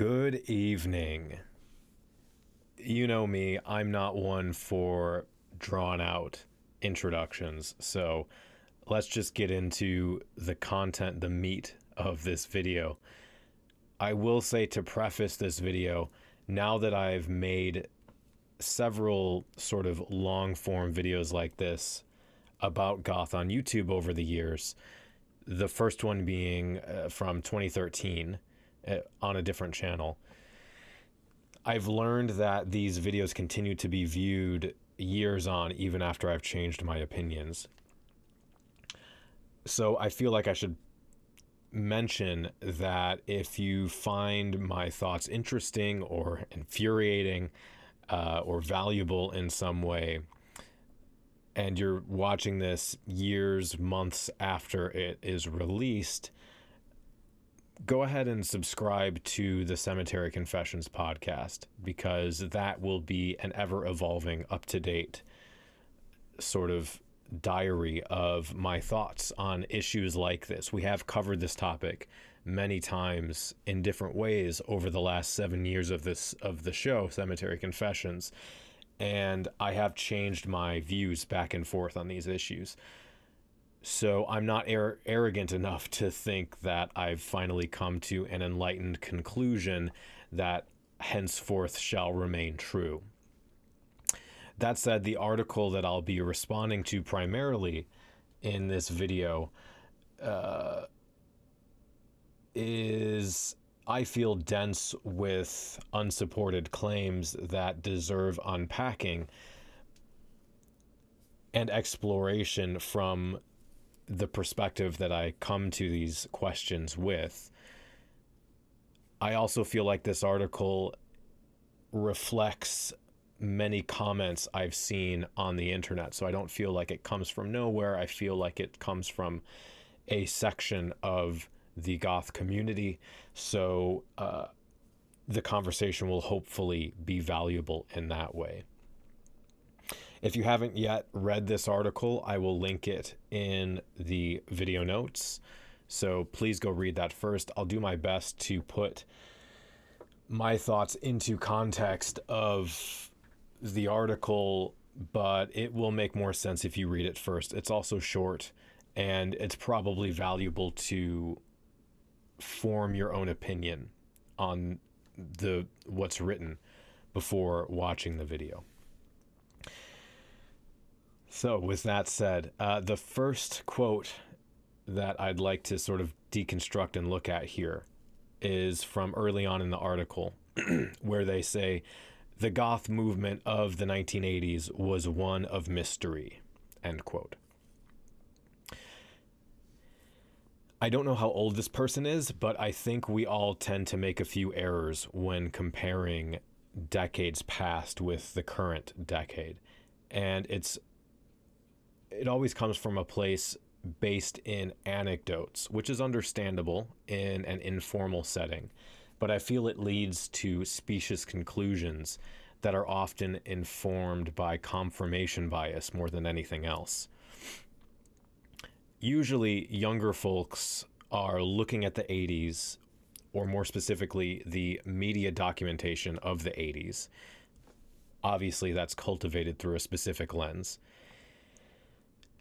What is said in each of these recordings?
Good evening. You know me, I'm not one for drawn out introductions, so let's just get into the content, the meat of this video. I will say, to preface this video, now that I've made several sort of long form videos like this about goth on YouTube over the years, the first one being from 2013 on a different channel, I've learned that these videos continue to be viewed years on, even after I've changed my opinions. So I feel like I should mention that if you find my thoughts interesting or infuriating or valuable in some way, and you're watching this years, months after it is released, go ahead and subscribe to the Cemetery Confessions podcast, because that will be an ever-evolving, up-to-date sort of diary of my thoughts on issues like this. We have covered this topic many times in different ways over the last 7 years of the show, Cemetery Confessions, and I have changed my views back and forth on these issues. So I'm not arrogant enough to think that I've finally come to an enlightened conclusion that henceforth shall remain true. That said, the article that I'll be responding to primarily in this video is, I feel, dense with unsupported claims that deserve unpacking and exploration from the perspective that I come to these questions with. I also feel like this article reflects many comments I've seen on the internet, so I don't feel like it comes from nowhere. I feel like it comes from a section of the goth community, so the conversation will hopefully be valuable in that way. If you haven't yet read this article, I will link it in the video notes, so please go read that first. I'll do my best to put my thoughts into context of the article, but it will make more sense if you read it first. It's also short, and it's probably valuable to form your own opinion on what's written before watching the video. So with that said, the first quote that I'd like to sort of deconstruct and look at here is from early on in the article, where they say, "The goth movement of the 1980s was one of mystery," end quote. I don't know how old this person is, but I think we all tend to make a few errors when comparing decades past with the current decade. And it always comes from a place based in anecdotes, which is understandable in an informal setting, but I feel it leads to specious conclusions that are often informed by confirmation bias more than anything else. Usually, younger folks are looking at the 80s, or more specifically, the media documentation of the 80s. Obviously, that's cultivated through a specific lens,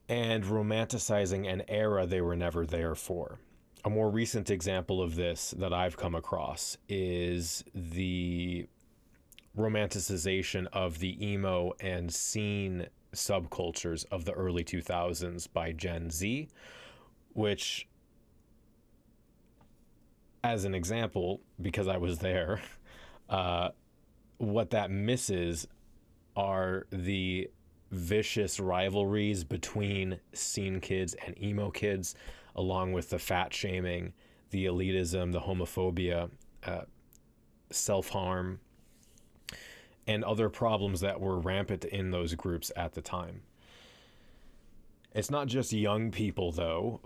and romanticizing an era they were never there for. A more recent example of this that I've come across is the romanticization of the emo and scene subcultures of the early 2000s by Gen Z, which, as an example, because I was there, what that misses are the vicious rivalries between scene kids and emo kids, along with the fat shaming, the elitism, the homophobia, self-harm, and other problems that were rampant in those groups at the time. It's not just young people, though.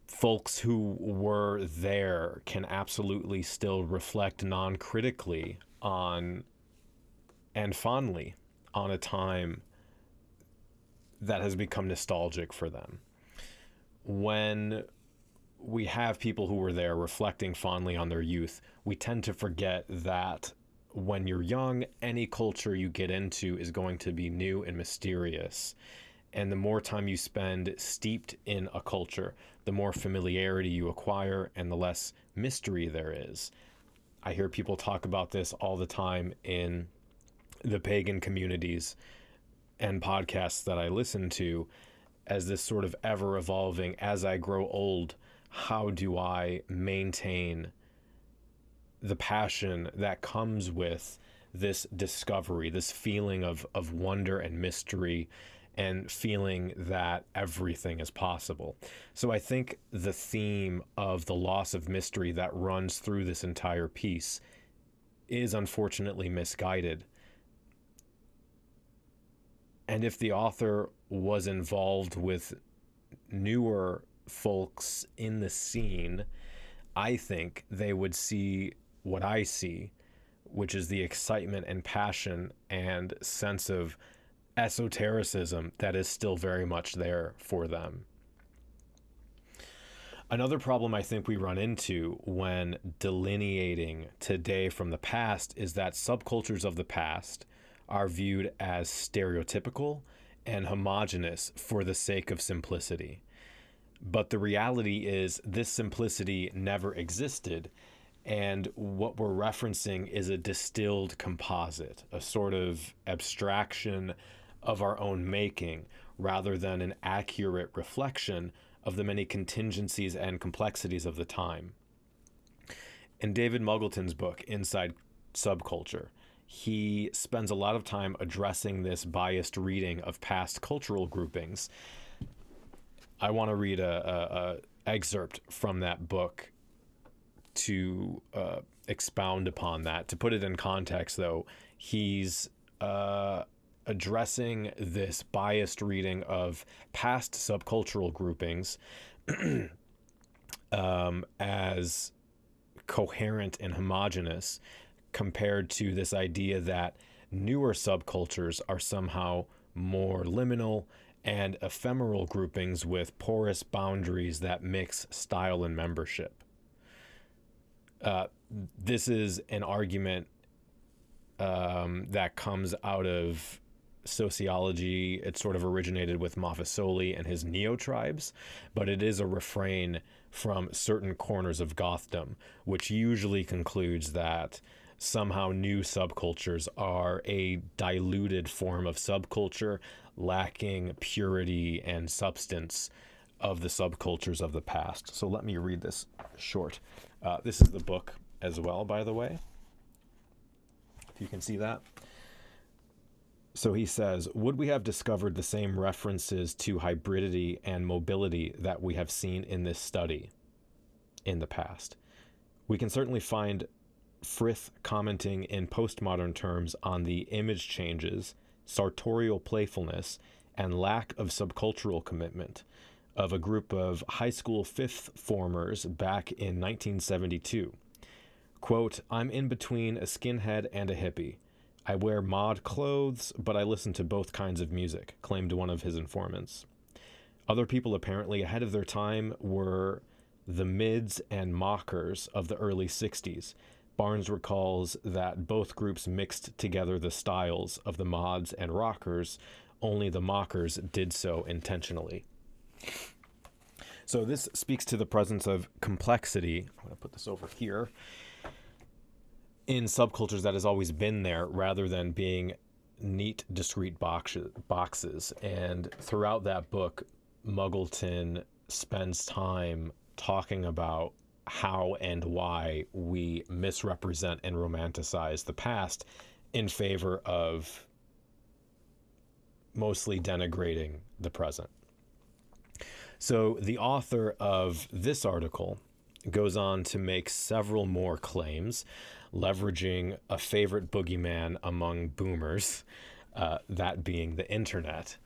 Folks who were there can absolutely still reflect non-critically on and fondly on a time that has become nostalgic for them. When we have people who were there reflecting fondly on their youth, we tend to forget that when you're young, any culture you get into is going to be new and mysterious. And the more time you spend steeped in a culture, the more familiarity you acquire and the less mystery there is. I hear people talk about this all the time in the pagan communities and podcasts that I listen to, as this sort of ever evolving, as I grow old, how do I maintain the passion that comes with this discovery, this feeling of wonder and mystery, and feeling that everything is possible. So I think the theme of the loss of mystery that runs through this entire piece is unfortunately misguided. And if the author was involved with newer folks in the scene, I think they would see what I see, which is the excitement and passion and sense of esotericism that is still very much there for them. Another problem I think we run into when delineating today from the past is that subcultures of the past are viewed as stereotypical and homogeneous for the sake of simplicity. But the reality is this simplicity never existed, and what we're referencing is a distilled composite, a sort of abstraction of our own making, rather than an accurate reflection of the many contingencies and complexities of the time. In David Muggleton's book, Inside Subculture, he spends a lot of time addressing this biased reading of past cultural groupings. I want to read a excerpt from that book to expound upon that. To put it in context, though, he's addressing this biased reading of past subcultural groupings as coherent and homogeneous, compared to this idea that newer subcultures are somehow more liminal and ephemeral groupings with porous boundaries that mix style and membership. This is an argument that comes out of sociology. It sort of originated with Montessori and his neo-tribes, but it is a refrain from certain corners of Gothdom, which usually concludes that somehow new subcultures are a diluted form of subculture, lacking purity and substance of the subcultures of the past. So let me read this short. This is the book as well, by the way, if you can see that. So he says, would we have discovered the same references to hybridity and mobility that we have seen in this study in the past? We can certainly find Frith commenting in postmodern terms on the image changes, sartorial playfulness, and lack of subcultural commitment of a group of high school fifth formers back in 1972. Quote, I'm in between a skinhead and a hippie. I wear mod clothes, but I listen to both kinds of music, claimed one of his informants. Other people apparently ahead of their time were the mids and mockers of the early 60s. Barnes recalls that both groups mixed together the styles of the mods and rockers, only the mockers did so intentionally. So this speaks to the presence of complexity. I'm going to put this over here. In subcultures that has always been there, rather than being neat, discrete boxes. And throughout that book, Muggleton spends time talking about how and why we misrepresent and romanticize the past in favor of mostly denigrating the present. So the author of this article goes on to make several more claims, leveraging a favorite boogeyman among boomers, that being the internet.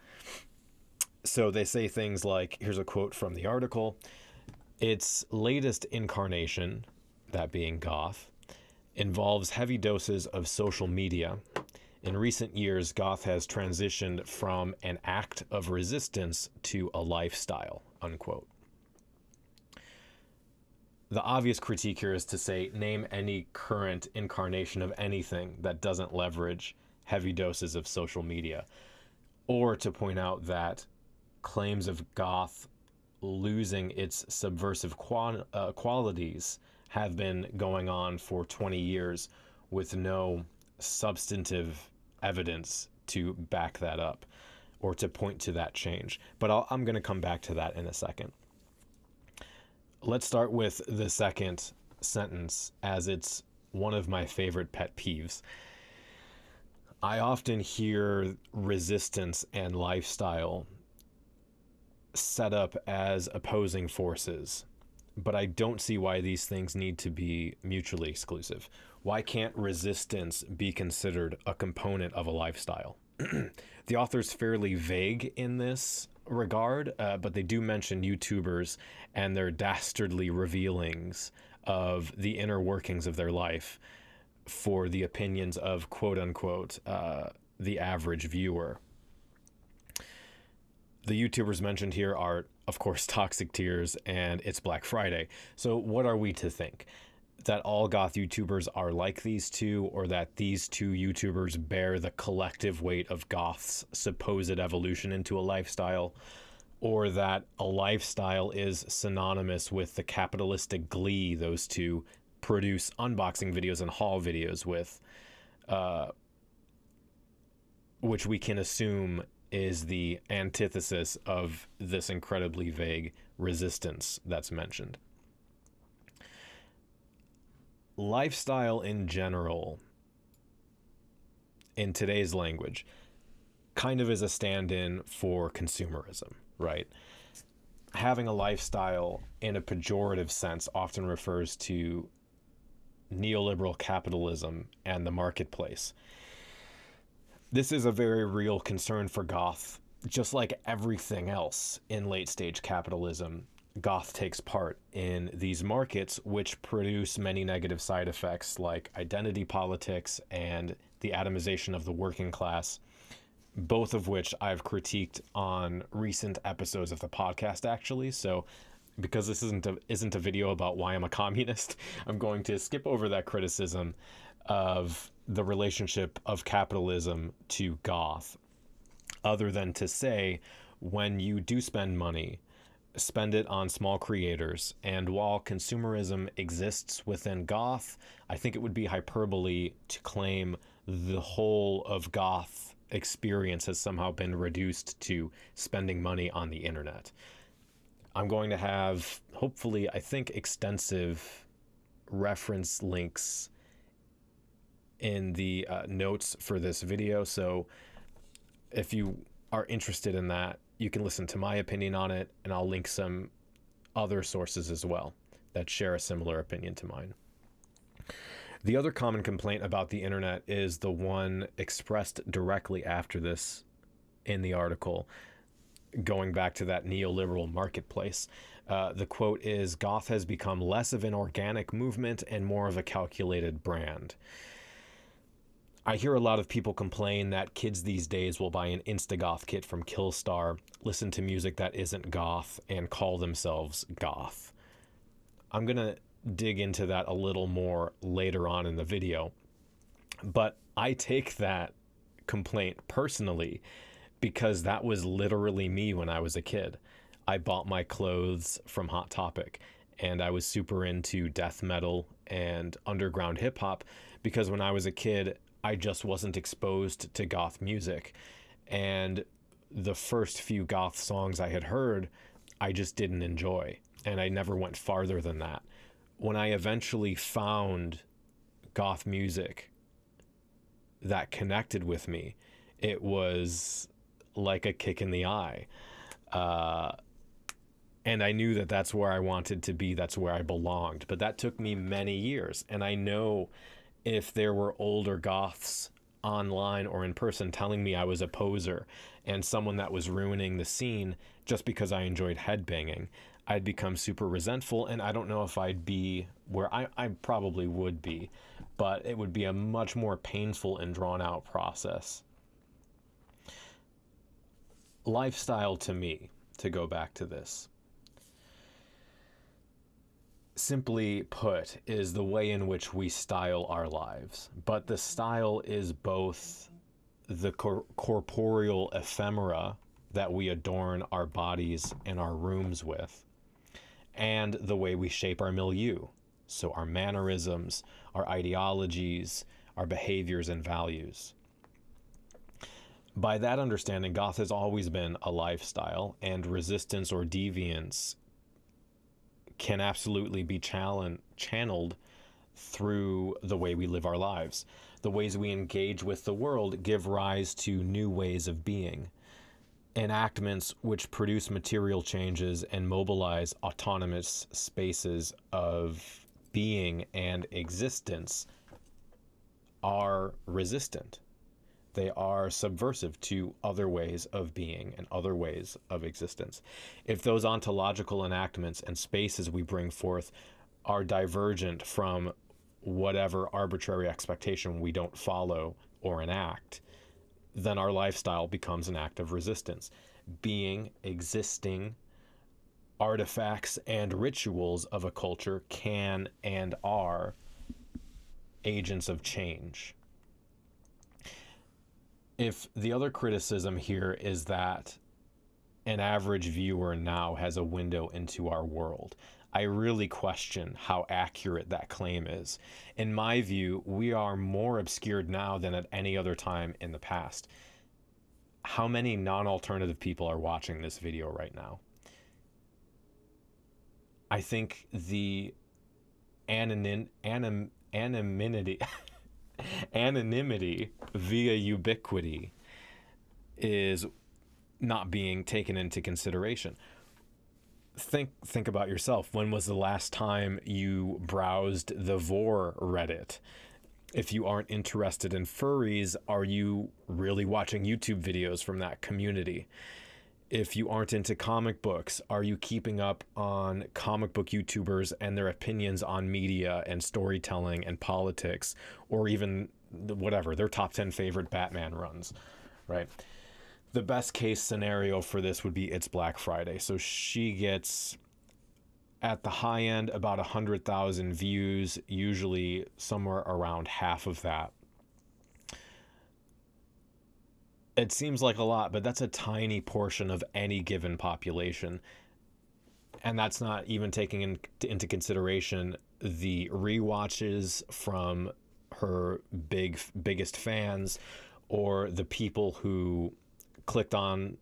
So they say things like, here's a quote from the article, its latest incarnation, that being goth, involves heavy doses of social media. In recent years, goth has transitioned from an act of resistance to a lifestyle, unquote. the obvious critique here is to say, name any current incarnation of anything that doesn't leverage heavy doses of social media, or to point out that claims of goth losing its subversive qualities have been going on for 20 years with no substantive evidence to back that up or to point to that change. But I'm going to come back to that in a second. Let's start with the second sentence, as it's one of my favorite pet peeves. I often hear resistance and lifestyle set up as opposing forces, but I don't see why these things need to be mutually exclusive. Why can't resistance be considered a component of a lifestyle? The author's fairly vague in this regard, but they do mention YouTubers and their dastardly revealings of the inner workings of their life for the opinions of quote unquote the average viewer. The YouTubers mentioned here are, of course, Toxic Tears and It's Black Friday. So what are we to think? That all goth YouTubers are like these two, or that these two YouTubers bear the collective weight of goth's supposed evolution into a lifestyle, or that a lifestyle is synonymous with the capitalistic glee those two produce unboxing videos and haul videos with, which we can assume is the antithesis of this incredibly vague resistance that's mentioned. Lifestyle in general, in today's language, kind of is a stand-in for consumerism, right? Having a lifestyle in a pejorative sense often refers to neoliberal capitalism and the marketplace. This is a very real concern for goth. Just like everything else in late-stage capitalism, goth takes part in these markets, which produce many negative side effects like identity politics and the atomization of the working class, both of which I've critiqued on recent episodes of the podcast, actually. So because this isn't a video about why I'm a communist, I'm going to skip over that criticism of the relationship of capitalism to goth, other than to say, when you do spend money, spend it on small creators. And while consumerism exists within goth, I think it would be hyperbole to claim the whole of goth experience has somehow been reduced to spending money on the internet. I'm going to have, hopefully, I think, extensive reference links in the notes for this video. So if you are interested in that, you can listen to my opinion on it, and I'll link some other sources as well that share a similar opinion to mine. The other common complaint about the internet is the one expressed directly after this in the article, going back to that neoliberal marketplace. The quote is, "Goth has become less of an organic movement and more of a calculated brand." I hear a lot of people complain that kids these days will buy an Instagoth kit from Killstar, listen to music that isn't goth, and call themselves goth. I'm going to dig into that a little more later on in the video, but I take that complaint personally because that was literally me when I was a kid. I bought my clothes from Hot Topic, and I was super into death metal and underground hip hop because when I was a kid, I just wasn't exposed to goth music. And the first few goth songs I had heard, I just didn't enjoy. And I never went farther than that. When I eventually found goth music that connected with me, it was like a kick in the eye. And I knew that that's where I wanted to be. That's where I belonged. But that took me many years. And I know if there were older goths online or in person telling me I was a poser and someone that was ruining the scene just because I enjoyed headbanging, I'd become super resentful, and I don't know if I'd be where I probably would be, but it would be a much more painful and drawn out process. Lifestyle to me, to go back to this, simply put, is the way in which we style our lives. But the style is both the corporeal ephemera that we adorn our bodies and our rooms with, and the way we shape our milieu. So our mannerisms, our ideologies, our behaviors and values. By that understanding, goth has always been a lifestyle, and resistance or deviance can absolutely be channeled through the way we live our lives. The ways we engage with the world give rise to new ways of being. Enactments which produce material changes and mobilize autonomous spaces of being and existence are resistant. They are subversive to other ways of being and other ways of existence. If those ontological enactments and spaces we bring forth are divergent from whatever arbitrary expectation we don't follow or enact, then our lifestyle becomes an act of resistance. Being, existing, artifacts and rituals of a culture can and are agents of change. If the other criticism here is that an average viewer now has a window into our world, I really question how accurate that claim is. In my view, we are more obscured now than at any other time in the past. How many non-alternative people are watching this video right now? I think the anonymity via ubiquity is not being taken into consideration. Think about yourself. When was the last time you browsed the Vor Reddit? If you aren't interested in furries, are you really watching YouTube videos from that community? If you aren't into comic books, are you keeping up on comic book YouTubers and their opinions on media and storytelling and politics, or even whatever, their top 10 favorite Batman runs, right? The best case scenario for this would be It's Black Friday. So she gets, at the high end, about 100,000 views, usually somewhere around half of that. It seems like a lot, but that's a tiny portion of any given population. And that's not even taking into consideration the rewatches from her biggest fans, or the people who clicked on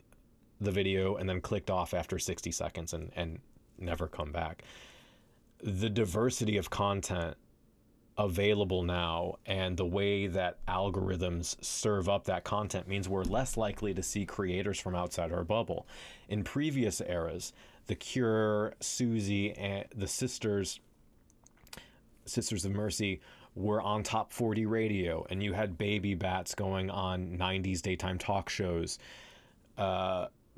the video and then clicked off after 60 seconds and never come back. The diversity of content available now and the way that algorithms serve up that content means we're less likely to see creators from outside our bubble. In previous eras, The Cure, Susie, and the Sisters of Mercy were on top 40 radio, and you had baby bats going on 90s daytime talk shows,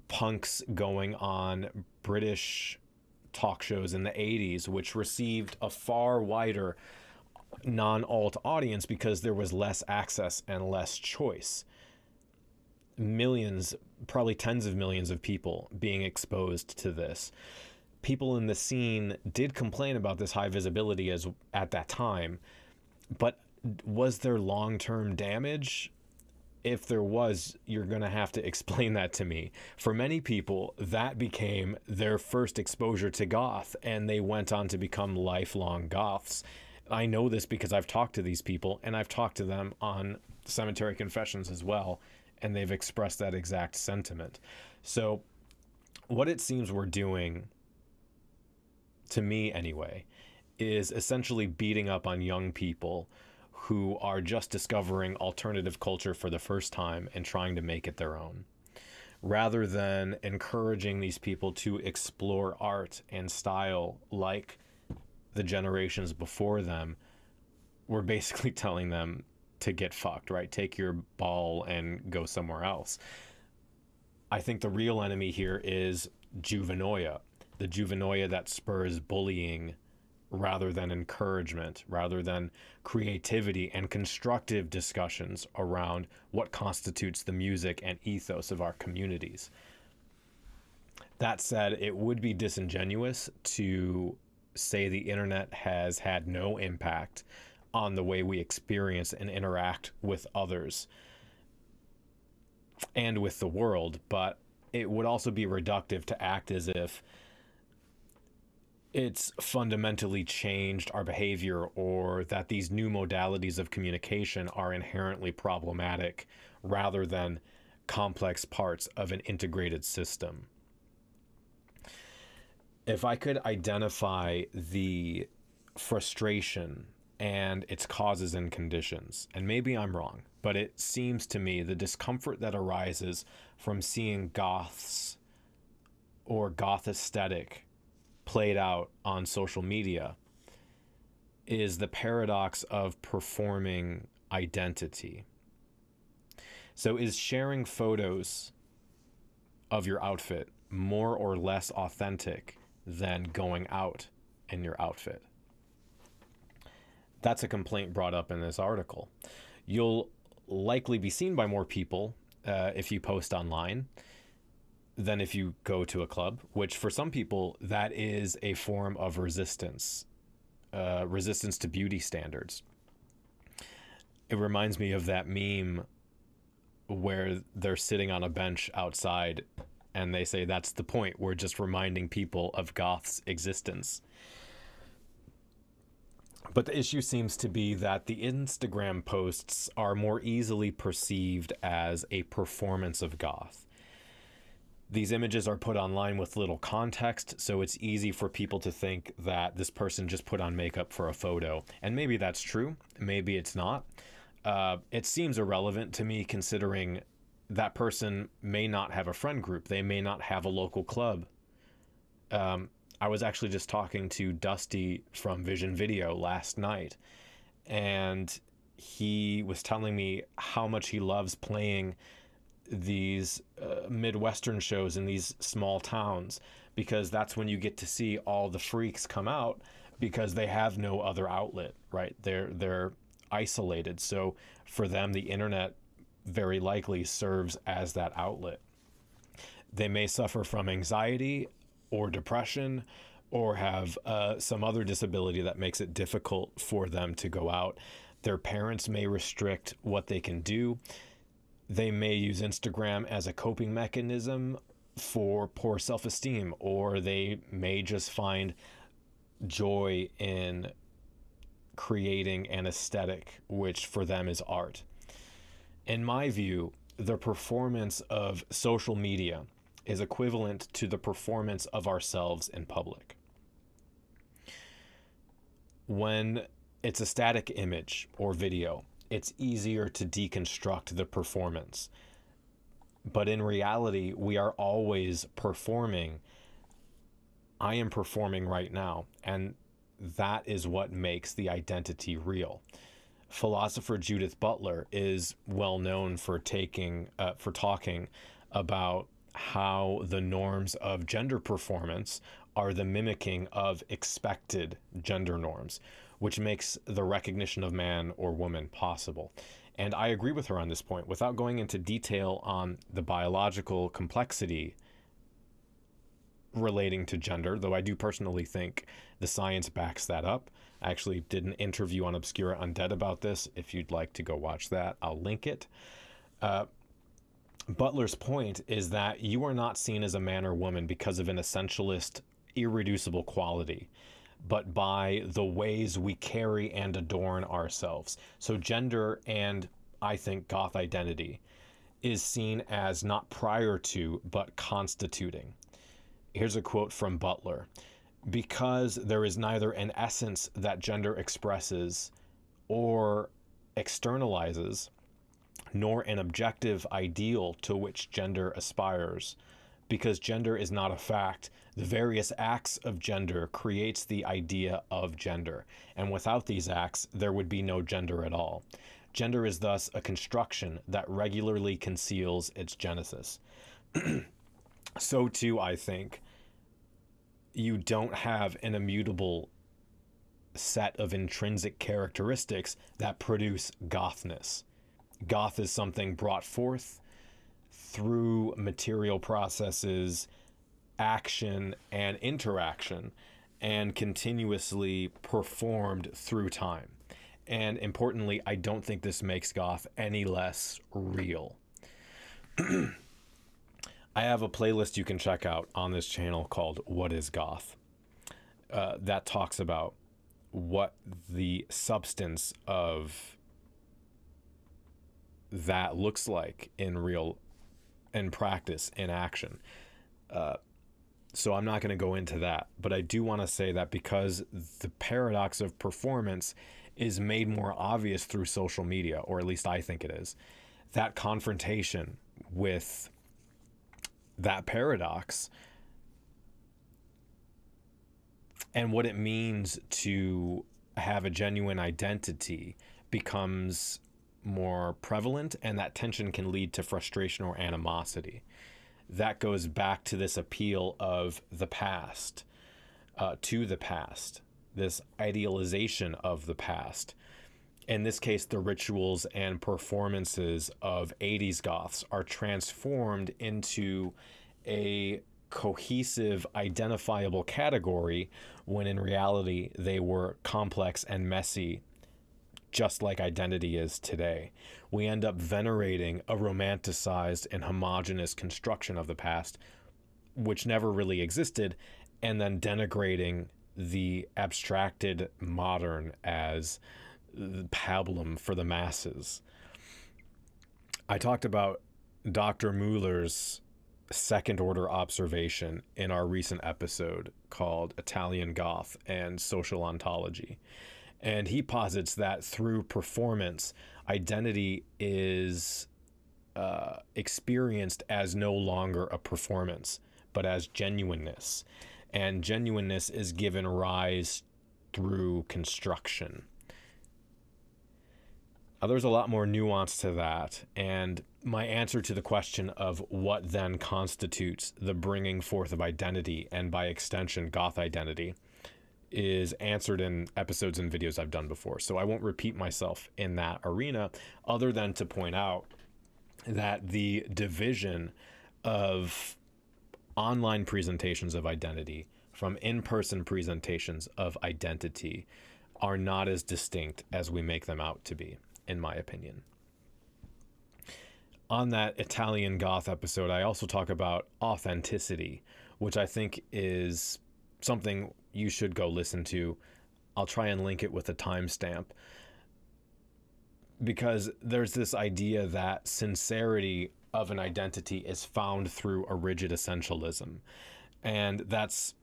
punks going on British talk shows in the 80s, which received a far wider non-alt audience because there was less access and less choice. Millions, probably tens of millions of people being exposed to this. People in the scene did complain about this high visibility at that time, but was there long-term damage? If there was, you're going to have to explain that to me. For many people, that became their first exposure to goth, and they went on to become lifelong goths. I know this because I've talked to these people, and I've talked to them on Cemetery Confessions as well, and they've expressed that exact sentiment. So what it seems we're doing, to me anyway, is essentially beating up on young people who are just discovering alternative culture for the first time and trying to make it their own, rather than encouraging these people to explore art and style like the generations before them. We're basically telling them to get fucked, right? Take your ball and go somewhere else. I think the real enemy here is juvenoia, the juvenoia that spurs bullying rather than encouragement, rather than creativity and constructive discussions around what constitutes the music and ethos of our communities. That said, it would be disingenuous to say the internet has had no impact on the way we experience and interact with others and with the world, but it would also be reductive to act as if it's fundamentally changed our behavior, or that these new modalities of communication are inherently problematic rather than complex parts of an integrated system. If I could identify the frustration and its causes and conditions, and maybe I'm wrong, but it seems to me the discomfort that arises from seeing goths or goth aesthetic played out on social media is the paradox of performing identity. So is sharing photos of your outfit more or less authentic than going out in your outfit? That's a complaint brought up in this article. You'll likely be seen by more people if you post online than if you go to a club, which for some people, that is a form of resistance, resistance to beauty standards. It reminds me of that meme where they're sitting on a bench outside and they say, that's the point, we're just reminding people of goth's existence. But the issue seems to be that the Instagram posts are more easily perceived as a performance of goth. These images are put online with little context, so it's easy for people to think that this person just put on makeup for a photo. And maybe that's true, maybe it's not. It seems irrelevant to me, considering that person may not have a friend group. They may not have a local club. I was actually just talking to Dusty from Vision Video last night, and he was telling me how much he loves playing these Midwestern shows in these small towns, because that's when you get to see all the freaks come out, because they have no other outlet, right? They're isolated. So for them, the internet very likely serves as that outlet. They may suffer from anxiety or depression, or have some other disability that makes it difficult for them to go out. Their parents may restrict what they can do. They may use Instagram as a coping mechanism for poor self-esteem, or they may just find joy in creating an aesthetic, which for them is art. In my view, the performance of social media is equivalent to the performance of ourselves in public. When it's a static image or video, it's easier to deconstruct the performance. But in reality, we are always performing. I am performing right now, and that is what makes the identity real. Philosopher Judith Butler is well known for talking about how the norms of gender performance are the mimicking of expected gender norms, which makes the recognition of man or woman possible. And I agree with her on this point. Without going into detail on the biological complexity relating to gender, though I do personally think the science backs that up. I actually did an interview on Obscura Undead about this. If you'd like to go watch that, I'll link it. Butler's point is that you are not seen as a man or woman because of an essentialist, irreducible quality, but by the ways we carry and adorn ourselves. So gender, and I think goth identity, is seen as not prior to, but constituting. Here's a quote from Butler. Because there is neither an essence that gender expresses or externalizes, nor an objective ideal to which gender aspires, because gender is not a fact, the various acts of gender creates the idea of gender, and without these acts, there would be no gender at all. Gender is thus a construction that regularly conceals its genesis. So too, I think, you don't have an immutable set of intrinsic characteristics that produce gothness. Goth is something brought forth through material processes, action, and interaction. and continuously performed through time. And importantly, I don't think this makes goth any less real. I have a playlist you can check out on this channel called What is Goth? That talks about what the substance of that looks like in practice, in action. So I'm not going to go into that, but I do want to say that because the paradox of performance is made more obvious through social media, or at least I think it is, that confrontation with that paradox and what it means to have a genuine identity becomes more prevalent, and that tension can lead to frustration or animosity. That goes back to this appeal of the past, to the past, this idealization of the past. In this case, the rituals and performances of 80s goths are transformed into a cohesive, identifiable category when in reality they were complex and messy, just like identity is today. We end up venerating a romanticized and homogenous construction of the past, which never really existed, and then denigrating the abstracted modern as pablum for the masses. I talked about Dr. Mueller's second order observation in our recent episode called Italian Goth and Social Ontology. And he posits that through performance, identity is experienced as no longer a performance, but as genuineness. And genuineness is given rise through construction. There's a lot more nuance to that, and my answer to the question of what then constitutes the bringing forth of identity, and by extension goth identity, is answered in episodes and videos I've done before. So I won't repeat myself in that arena, other than to point out that the division of online presentations of identity from in-person presentations of identity are not as distinct as we make them out to be, in my opinion. On that Italian Goth episode, I also talk about authenticity, which I think is something you should go listen to. I'll try and link it with a timestamp, because there's this idea that sincerity of an identity is found through a rigid essentialism, and that's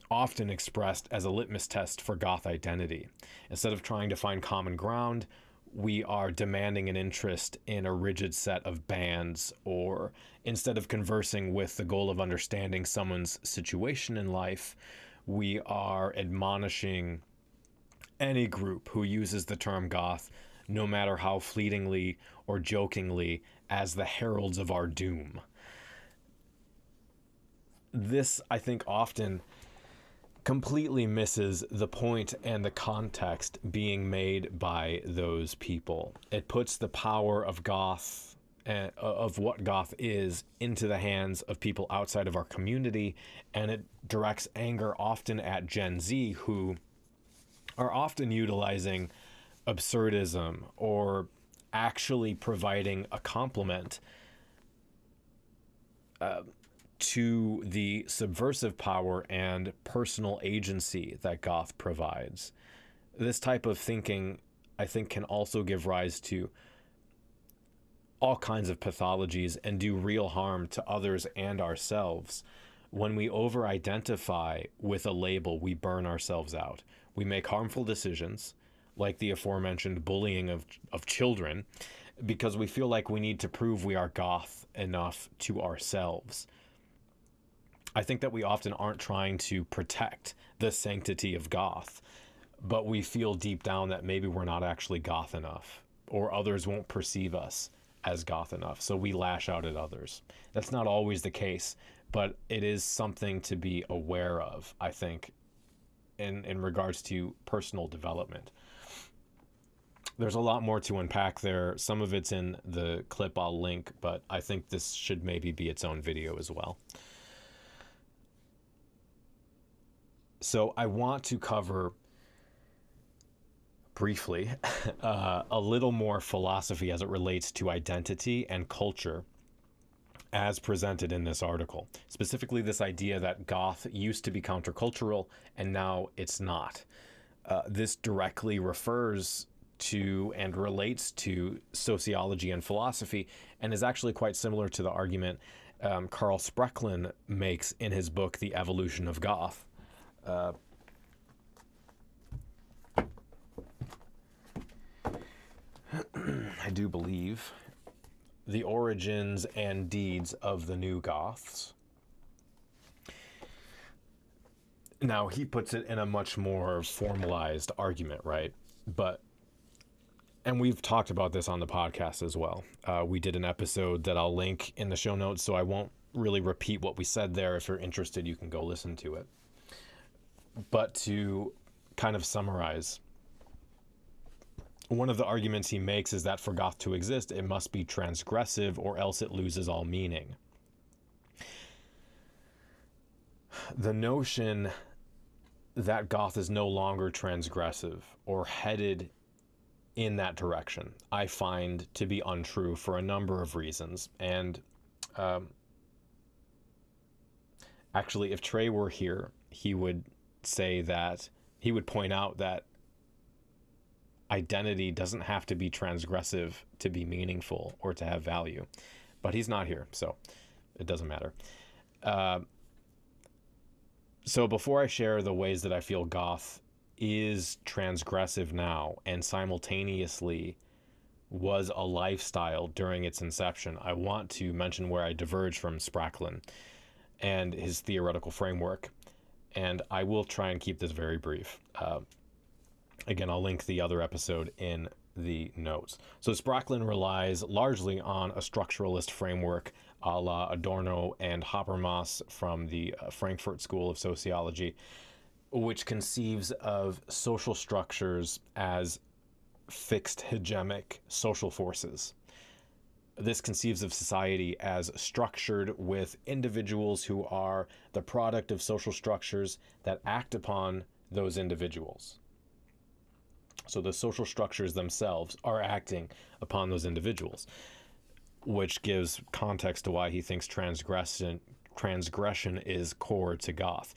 often expressed as a litmus test for goth identity. Instead of trying to find common ground, we are demanding an interest in a rigid set of bands, or instead of conversing with the goal of understanding someone's situation in life, we are admonishing any group who uses the term goth, no matter how fleetingly or jokingly, as the heralds of our doom. This, I think, often completely misses the point and the context being made by those people. It puts the power of goth, of what goth is, into the hands of people outside of our community, and it directs anger often at Gen Z, who are often utilizing absurdism or actually providing a compliment to the subversive power and personal agency that goth provides. This type of thinking, I think, can also give rise to all kinds of pathologies and do real harm to others and ourselves. When we over-identify with a label, we burn ourselves out. We make harmful decisions, like the aforementioned bullying of children, because we feel like we need to prove we are goth enough to ourselves. I think that we often aren't trying to protect the sanctity of goth, but we feel deep down that maybe we're not actually goth enough, or others won't perceive us as goth enough, so we lash out at others. That's not always the case, but it is something to be aware of, I think, in regards to personal development. There's a lot more to unpack there. Some of it's in the clip I'll link, but I think this should maybe be its own video as well. So I want to cover briefly a little more philosophy as it relates to identity and culture as presented in this article. Specifically, this idea that goth used to be countercultural and now it's not. This directly refers to and relates to sociology and philosophy, and is actually quite similar to the argument Carl Sprecklin makes in his book, The Evolution of Goth. I do believe The Origins and Deeds of the New Goths. Now, he puts it in a much more formalized argument, right? And we've talked about this on the podcast as well. We did an episode that I'll link in the show notes, so I won't really repeat what we said there. If you're interested, you can go listen to it. But to kind of summarize, one of the arguments he makes is that for goth to exist, it must be transgressive or else it loses all meaning. The notion that goth is no longer transgressive or headed in that direction, I find to be untrue for a number of reasons. And actually, if Trey were here, he would point out that identity doesn't have to be transgressive to be meaningful or to have value. But he's not here, so it doesn't matter. So before I share the ways that I feel goth is transgressive now and simultaneously was a lifestyle during its inception, I want to mention where I diverge from Sprecklin and his theoretical framework. And I will try and keep this very brief. Again, I'll link the other episode in the notes. So Sprecklin relies largely on a structuralist framework a la Adorno and Habermas from the Frankfurt School of Sociology, which conceives of social structures as fixed hegemonic social forces. This conceives of society as structured with individuals who are the product of social structures that act upon those individuals. So the social structures themselves are acting upon those individuals, which gives context to why he thinks transgression is core to goth.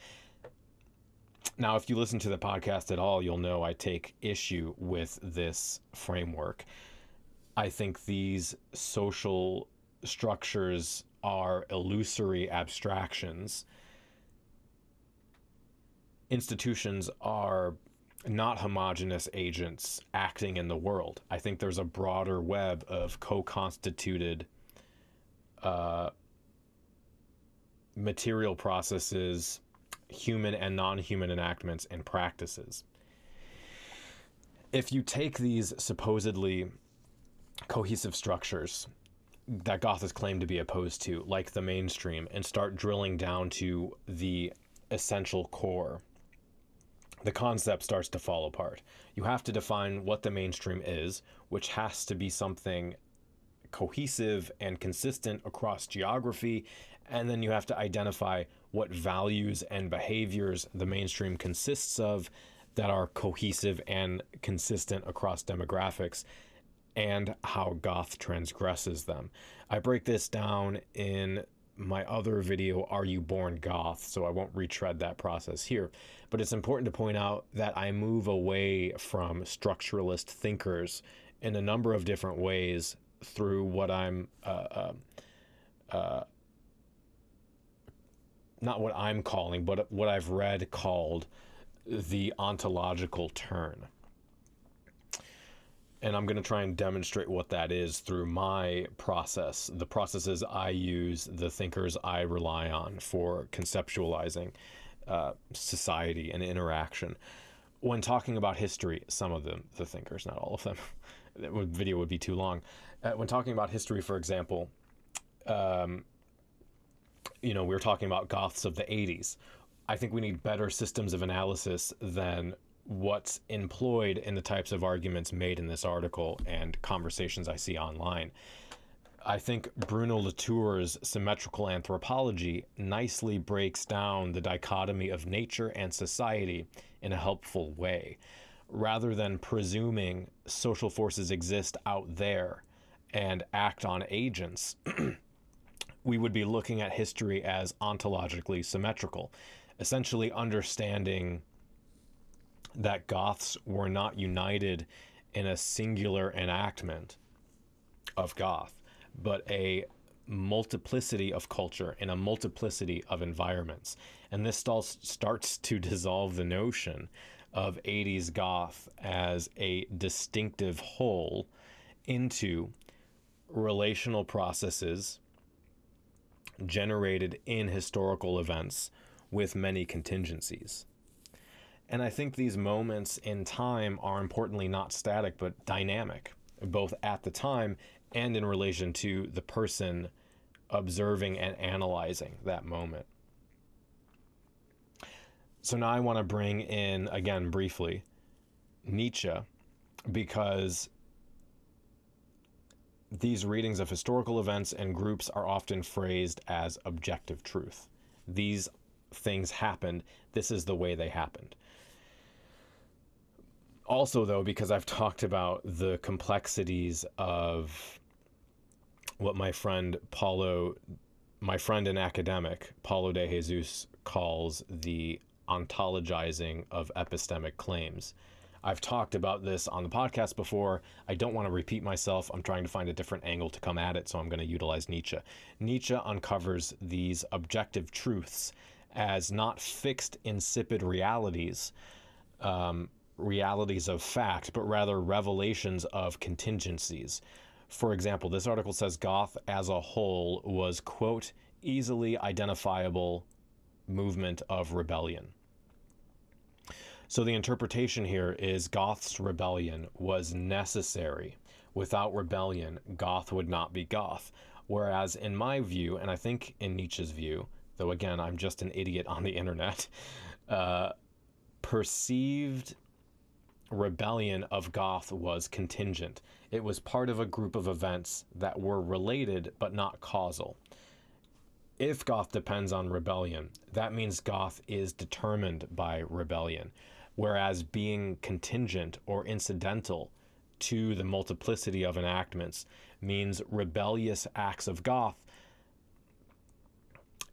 Now, if you listen to the podcast at all, you'll know I take issue with this framework. I think these social structures are illusory abstractions. Institutions are not homogeneous agents acting in the world. I think there's a broader web of co-constituted material processes, human and non-human enactments and practices. If you take these supposedly cohesive structures that goth is claimed to be opposed to, like the mainstream, and start drilling down to the essential core, the concept starts to fall apart. You have to define what the mainstream is, which has to be something cohesive and consistent across geography, and then you have to identify what values and behaviors the mainstream consists of that are cohesive and consistent across demographics, and how goth transgresses them. I break this down in my other video, Are You Born Goth? So I won't retread that process here. But it's important to point out that I move away from structuralist thinkers in a number of different ways through what I'm, not what I'm calling, but what I've read called the ontological turn. And I'm going to try and demonstrate what that is through my process, the processes I use, the thinkers I rely on for conceptualizing society and interaction. When talking about history, some of them, the thinkers, not all of them, the video would be too long. When talking about history, for example, we were talking about goths of the 80s. I think we need better systems of analysis than what's employed in the types of arguments made in this article and conversations I see online. I think Bruno Latour's symmetrical anthropology nicely breaks down the dichotomy of nature and society in a helpful way. Rather than presuming social forces exist out there and act on agents, we would be looking at history as ontologically symmetrical, essentially understanding that Goths were not united in a singular enactment of Goth, but a multiplicity of culture in a multiplicity of environments. And this starts to dissolve the notion of 80s Goth as a distinctive whole into relational processes generated in historical events with many contingencies. And I think these moments in time are importantly not static, but dynamic, both at the time and in relation to the person observing and analyzing that moment. So now I want to bring in, again, briefly, Nietzsche, because these readings of historical events and groups are often phrased as objective truth. These things happened. This is the way they happened. Also, though, because I've talked about the complexities of what my friend and academic, Paulo de Jesus, calls the ontologizing of epistemic claims. I've talked about this on the podcast before. I don't want to repeat myself. I'm trying to find a different angle to come at it, so I'm going to utilize Nietzsche. Nietzsche uncovers these objective truths as not fixed, insipid realities, realities of fact, but rather revelations of contingencies. For example, this article says Goth as a whole was, quote, easily identifiable movement of rebellion. So the interpretation here is Goth's rebellion was necessary. Without rebellion, Goth would not be Goth. Whereas in my view, and I think in Nietzsche's view, though again, I'm just an idiot on the internet, perceived rebellion of Goth was contingent. It was part of a group of events that were related but not causal. If Goth depends on rebellion, that means Goth is determined by rebellion, whereas being contingent or incidental to the multiplicity of enactments means rebellious acts of Goth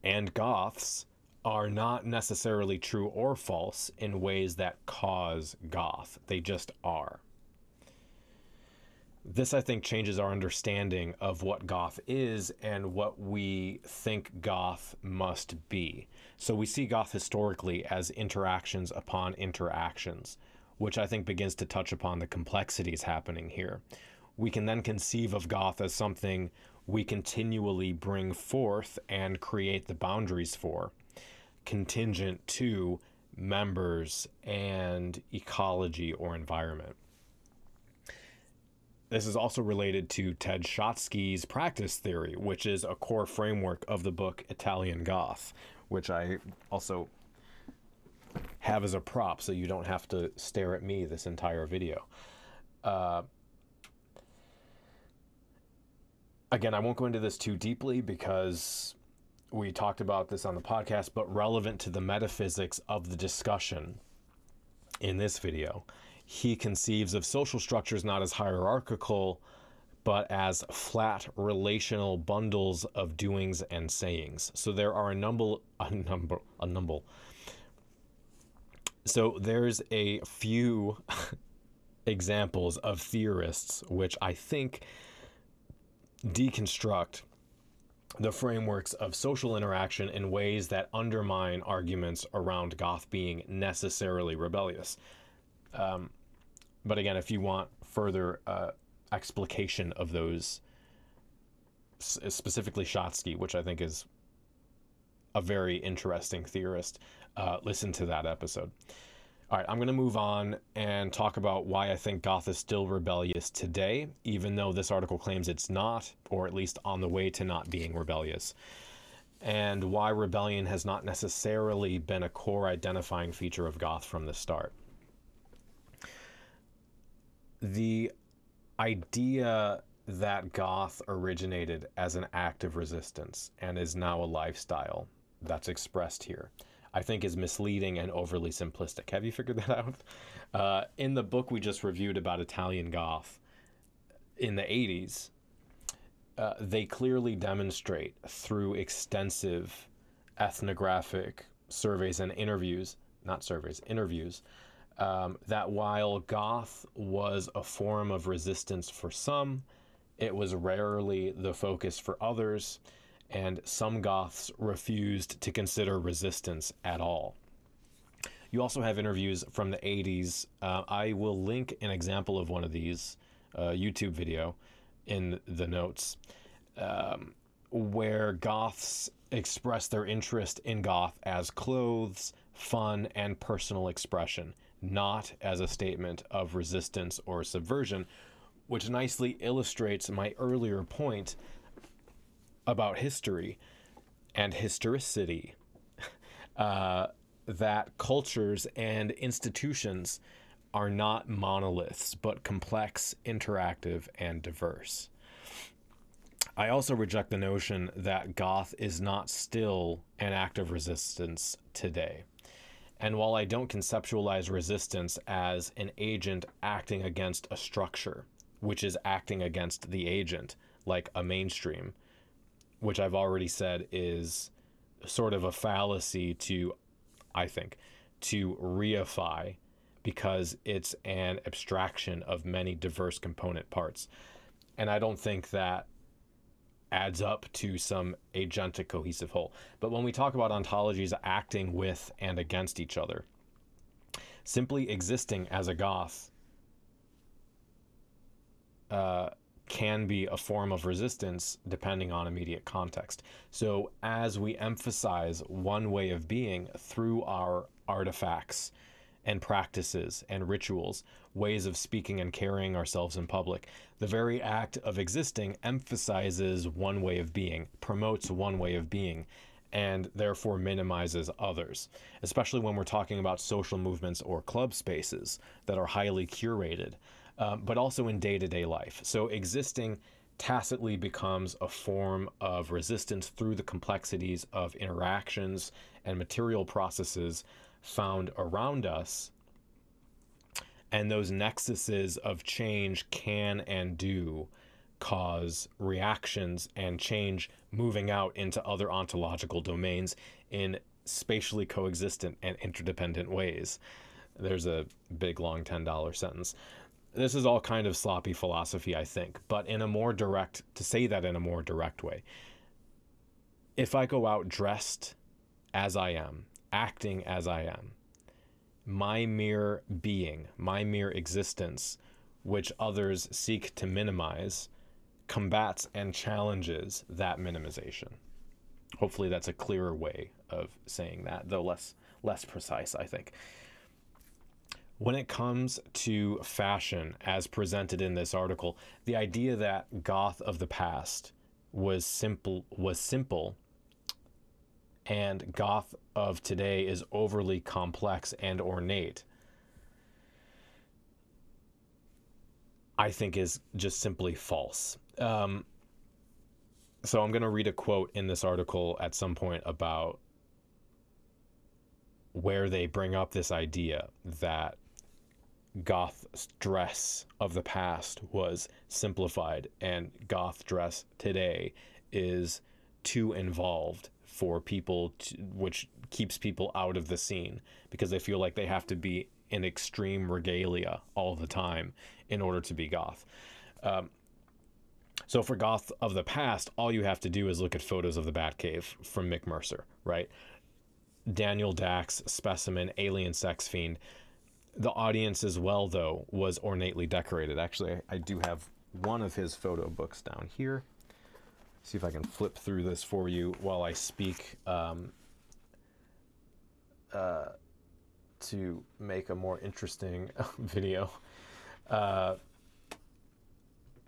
and Goths are not necessarily true or false in ways that cause Goth. They just are. This, I think, changes our understanding of what Goth is and what we think Goth must be. So we see Goth historically as interactions upon interactions, which I think begins to touch upon the complexities happening here. We can then conceive of Goth as something we continually bring forth and create the boundaries for, contingent to members and ecology or environment. This is also related to Ted Schotsky's practice theory, which is a core framework of the book Italian Goth, which I also have as a prop so you don't have to stare at me this entire video. Again, I won't go into this too deeply because we talked about this on the podcast, but relevant to the metaphysics of the discussion in this video, he conceives of social structures not as hierarchical, but as flat relational bundles of doings and sayings. So there are a number. So there's a few examples of theorists which I think deconstruct the frameworks of social interaction in ways that undermine arguments around Goth being necessarily rebellious. But again, if you want further explication of those, specifically Schotsky, which I think is a very interesting theorist, listen to that episode. All right, I'm going to move on and talk about why I think Goth is still rebellious today, even though this article claims it's not, or at least on the way to not being rebellious, and why rebellion has not necessarily been a core identifying feature of Goth from the start. The idea that goth originated as an act of resistance and is now a lifestyle that's expressed here, I think is misleading and overly simplistic. Have you figured that out? In the book we just reviewed about Italian goth in the 80s, they clearly demonstrate through extensive ethnographic surveys and interviews, not surveys, interviews, that while goth was a form of resistance for some, it was rarely the focus for others, and some goths refused to consider resistance at all. You also have interviews from the 80s. I will link an example of one of these, YouTube video, in the notes, where goths express their interest in goth as clothes, fun, and personal expression, not as a statement of resistance or subversion, which nicely illustrates my earlier point about history and historicity, that cultures and institutions are not monoliths, but complex, interactive, and diverse. I also reject the notion that goth is not still an act of resistance today. And while I don't conceptualize resistance as an agent acting against a structure, which is acting against the agent, like a mainstream, which I've already said is sort of a fallacy to, I think, to reify, because it's an abstraction of many diverse component parts. And I don't think that adds up to some agentic cohesive whole. But when we talk about ontologies acting with and against each other, simply existing as a goth can be a form of resistance depending on immediate context. So as we emphasize one way of being through our artifacts and practices and rituals, ways of speaking and carrying ourselves in public, the very act of existing emphasizes one way of being, promotes one way of being, and therefore minimizes others, especially when we're talking about social movements or club spaces that are highly curated, but also in day-to-day life. So existing tacitly becomes a form of resistance through the complexities of interactions and material processes found around us, and those nexuses of change can and do cause reactions and change moving out into other ontological domains in spatially coexistent and interdependent ways. There's a big long $10 sentence. This is all kind of sloppy philosophy, I think, but in a more direct, to say that in a more direct way, if I go out dressed as I am, acting as I am, my mere being, my mere existence, which others seek to minimize, combats and challenges that minimization. Hopefully that's a clearer way of saying that, though less precise, I think. When it comes to fashion, as presented in this article, the idea that goth of the past was simple, and goth of today is overly complex and ornate, I think is just simply false. So I'm going to read a quote in this article at some point about where they bring up this idea that goth dress of the past was simplified and goth dress today is too involved for people, which keeps people out of the scene because they feel like they have to be in extreme regalia all the time in order to be goth. So for goth of the past, all you have to do is look at photos of the Batcave from Mick Mercer, right? Daniel Dax, Specimen, Alien Sex Fiend. The audience as well, though, was ornately decorated. Actually, I do have one of his photo books down here. See if I can flip through this for you while I speak to make a more interesting video.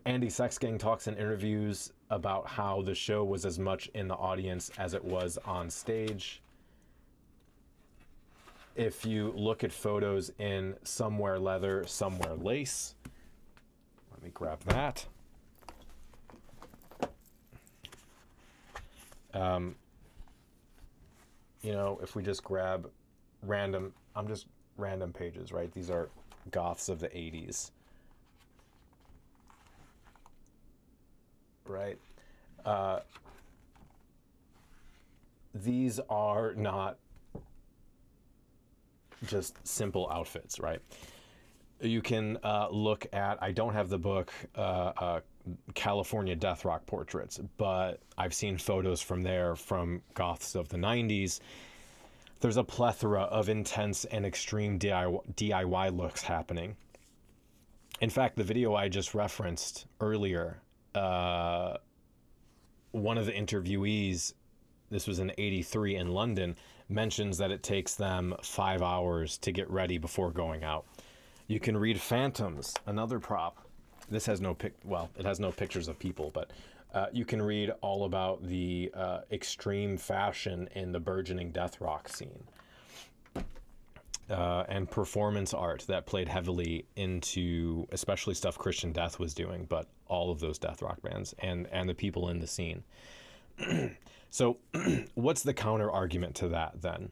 Andy Sexgang talks in interviews about how the show was as much in the audience as it was on stage. If you look at photos in Somewhere Leather, Somewhere Lace, let me grab that. Um, if we just grab random, random pages, right? These are goths of the 80s, right? These are not just simple outfits, right? You can look at, I don't have the book, California Death Rock Portraits, but I've seen photos from there from goths of the 90s. There's a plethora of intense and extreme DIY looks happening. In fact, the video I just referenced earlier, one of the interviewees, this was in '83 in London, mentions that it takes them 5 hours to get ready before going out. You can read Phantoms, another prop. This has no it has no pictures of people, but you can read all about the extreme fashion in the burgeoning death rock scene. And performance art that played heavily into especially stuff Christian Death was doing, but all of those death rock bands and the people in the scene. So what's the counter argument to that then?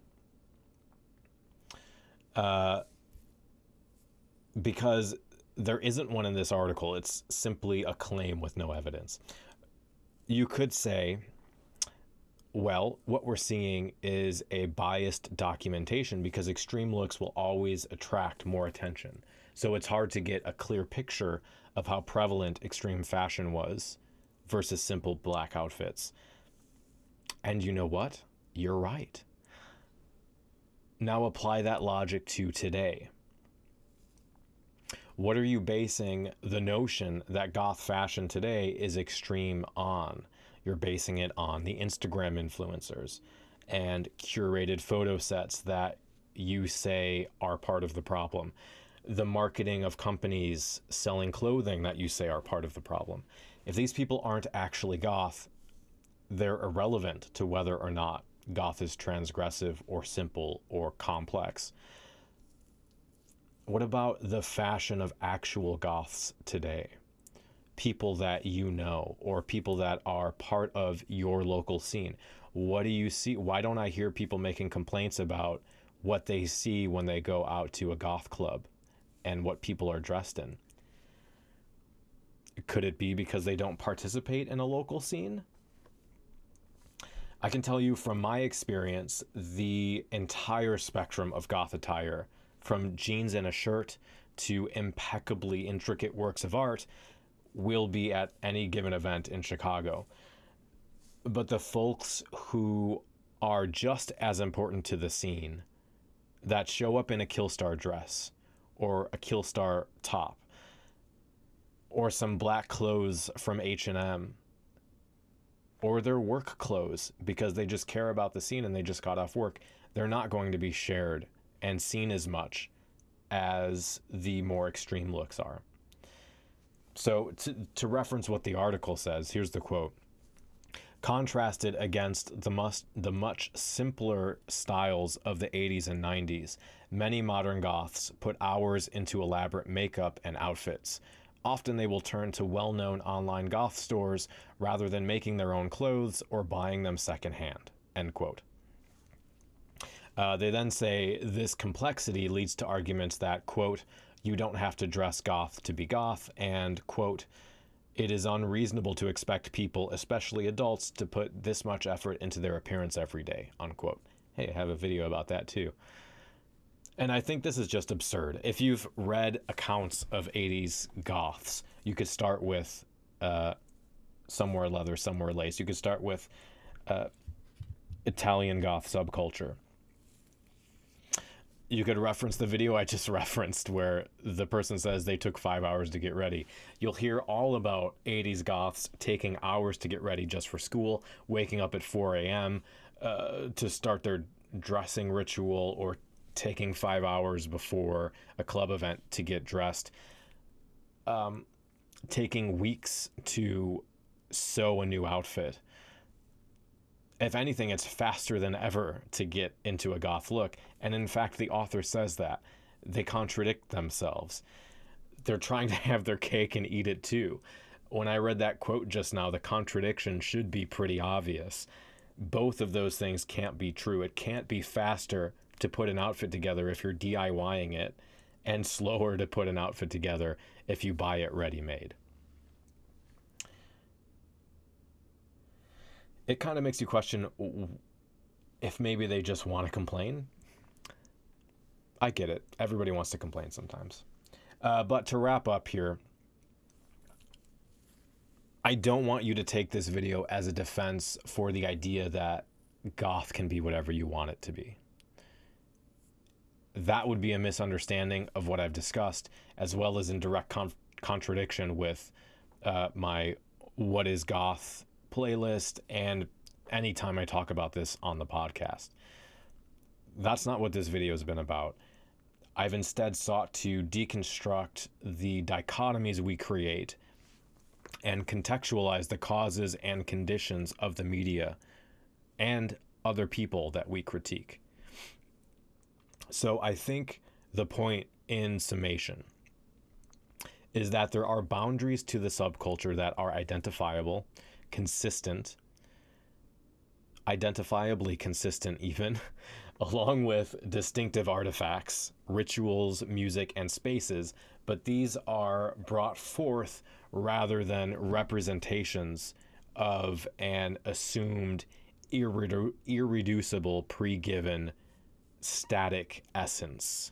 Because there isn't one in this article. It's simply a claim with no evidence. You could say, well, what we're seeing is a biased documentation because extreme looks will always attract more attention. So it's hard to get a clear picture of how prevalent extreme fashion was versus simple black outfits. And you know what? You're right. Now apply that logic to today. What are you basing the notion that goth fashion today is extreme on? You're basing it on the Instagram influencers and curated photo sets that you say are part of the problem. The marketing of companies selling clothing that you say are part of the problem. If these people aren't actually goth, they're irrelevant to whether or not goth is transgressive or simple or complex. What about the fashion of actual goths today? People that you know, or people that are part of your local scene. What do you see? Why don't I hear people making complaints about what they see when they go out to a goth club and what people are dressed in? Could it be because they don't participate in a local scene? I can tell you from my experience, the entire spectrum of goth attire, from jeans and a shirt to impeccably intricate works of art, will be at any given event in Chicago. But the folks who are just as important to the scene, that show up in a Killstar dress or a Killstar top or some black clothes from H&M, or their work clothes because they just care about the scene and they just got off work, they're not going to be shared and seen as much as the more extreme looks are. So to reference what the article says, here's the quote. Contrasted against the much simpler styles of the 80s and 90s, many modern goths put hours into elaborate makeup and outfits. Often they will turn to well-known online goth stores rather than making their own clothes or buying them secondhand, end quote. They then say this complexity leads to arguments that, quote, you don't have to dress goth to be goth, and, quote, it is unreasonable to expect people, especially adults, to put this much effort into their appearance every day, unquote. Hey, I have a video about that too. And I think this is just absurd. If you've read accounts of 80s goths, you could start with Somewhere Leather, Somewhere Lace. You could start with Italian goth subculture. You could reference the video I just referenced where the person says they took 5 hours to get ready. You'll hear all about 80s goths taking hours to get ready just for school, waking up at 4 a.m. To start their dressing ritual, or taking 5 hours before a club event to get dressed. Taking weeks to sew a new outfit. If anything, it's faster than ever to get into a goth look. And in fact, the author says that. They contradict themselves. They're trying to have their cake and eat it too. When I read that quote just now, the contradiction should be pretty obvious. both of those things can't be true. It can't be faster to put an outfit together if you're DIYing it, and slower to put an outfit together if you buy it ready-made. It kind of makes you question if maybe they just want to complain. I get it. Everybody wants to complain sometimes. But to wrap up here, I don't want you to take this video as a defense for the idea that goth can be whatever you want it to be. That would be a misunderstanding of what I've discussed, as well as in direct contradiction with my What is Goth playlist and anytime I talk about this on the podcast. That's not what this video has been about. I've instead sought to deconstruct the dichotomies we create and contextualize the causes and conditions of the media and other people that we critique. So I think the point in summation is that there are boundaries to the subculture that are identifiable, consistent, identifiably consistent even, along with distinctive artifacts, rituals, music, and spaces, but these are brought forth rather than representations of an assumed irreducible pre-given static essence.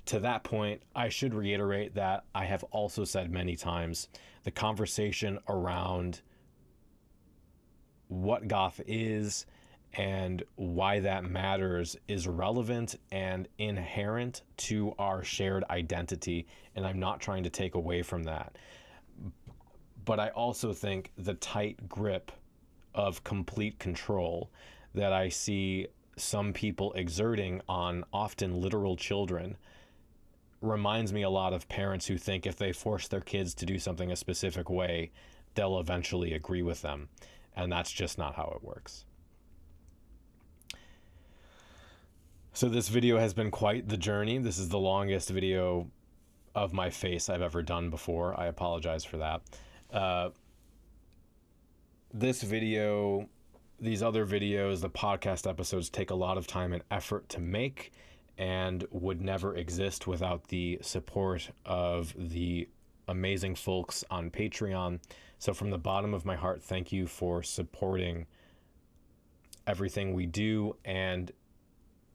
To that point, I should reiterate that I have also said many times the conversation around what goth is and why that matters is relevant and inherent to our shared identity, and I'm not trying to take away from that. But I also think the tight grip of complete control that I see some people exerting on often literal children reminds me a lot of parents who think if they force their kids to do something a specific way, they'll eventually agree with them. And that's just not how it works. So this video has been quite the journey. This is the longest video of my face I've ever done before. I apologize for that. This video, these other videos, the podcast episodes take a lot of time and effort to make and would never exist without the support of the amazing folks on Patreon. So from the bottom of my heart, thank you for supporting everything we do and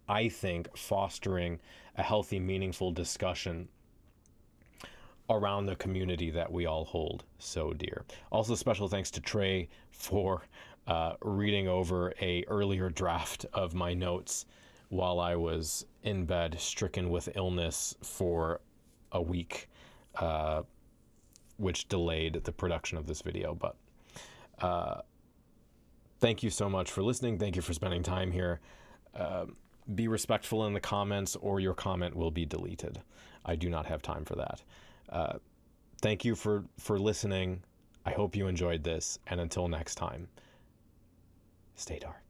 I think fostering a healthy, meaningful discussion around the community that we all hold so dear. Also, special thanks to Trey for reading over a earlier draft of my notes while I was in bed, stricken with illness for a week, which delayed the production of this video. But thank you so much for listening. Thank you for spending time here. Be respectful in the comments or your comment will be deleted. I do not have time for that. Thank you for listening. I hope you enjoyed this, and until next time, stay dark.